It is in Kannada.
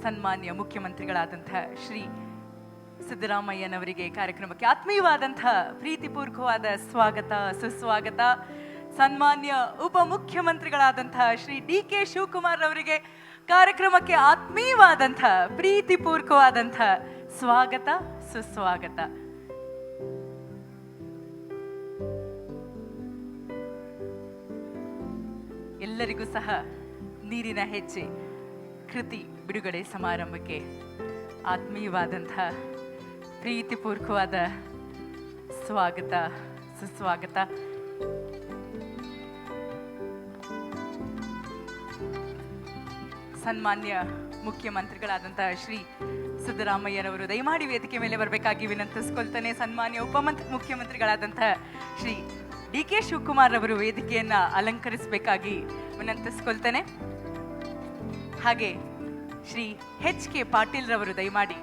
ಸನ್ಮಾನ್ಯ ಮುಖ್ಯಮಂತ್ರಿಗಳಾದಂತಹ ಶ್ರೀ ಸಿದ್ದರಾಮಯ್ಯನವರಿಗೆ ಕಾರ್ಯಕ್ರಮಕ್ಕೆ ಆತ್ಮೀಯವಾದಂತಹ ಪ್ರೀತಿಪೂರ್ವಕವಾದ ಸ್ವಾಗತ ಸುಸ್ವಾಗತ. ಸನ್ಮಾನ್ಯ ಉಪಮುಖ್ಯಮಂತ್ರಿಗಳಾದಂತಹ ಶ್ರೀ ಡಿ.ಕೆ. ಶಿವಕುಮಾರ್ ಅವರಿಗೆ ಕಾರ್ಯಕ್ರಮಕ್ಕೆ ಆತ್ಮೀಯವಾದಂತಹ ಪ್ರೀತಿಪೂರ್ವಕವಾದಂತಹ ಸ್ವಾಗತ ಸುಸ್ವಾಗತ. ಎಲ್ಲರಿಗೂ ಸಹ ನೀರಿನ ಹೆಜ್ಜೆ ಕೃತಿ ಬಿಡುಗಡೆ ಸಮಾರಂಭಕ್ಕೆ ಆತ್ಮೀಯವಾದಂತಹ ಪ್ರೀತಿಪೂರ್ವಕವಾದ ಸ್ವಾಗತ ಸುಸ್ವಾಗತ. ಸನ್ಮಾನ್ಯ ಮುಖ್ಯಮಂತ್ರಿಗಳಾದಂತಹ ಶ್ರೀ ಸಿದ್ದರಾಮಯ್ಯನವರು ದಯಮಾಡಿ ವೇದಿಕೆ ಮೇಲೆ ಬರಬೇಕಾಗಿ ವಿನಂತಿಸ್ಕೊಳ್ತಾನೆ. ಸನ್ಮಾನ್ಯ ಮುಖ್ಯಮಂತ್ರಿಗಳಾದಂತಹ ಶ್ರೀ ಡಿ.ಕೆ. ಶಿವಕುಮಾರ್ ಅವರು ವೇದಿಕೆಯನ್ನ ಅಲಂಕರಿಸಬೇಕಾಗಿ ವಿನಂತಿಸ್ಕೊಳ್ತಾನೆ. ಹಾಗೆ ಶ್ರೀ ಎಚ್.ಕೆ. ಪಾಟೀಲ್ ರವರು ದಯಮಾಡಿ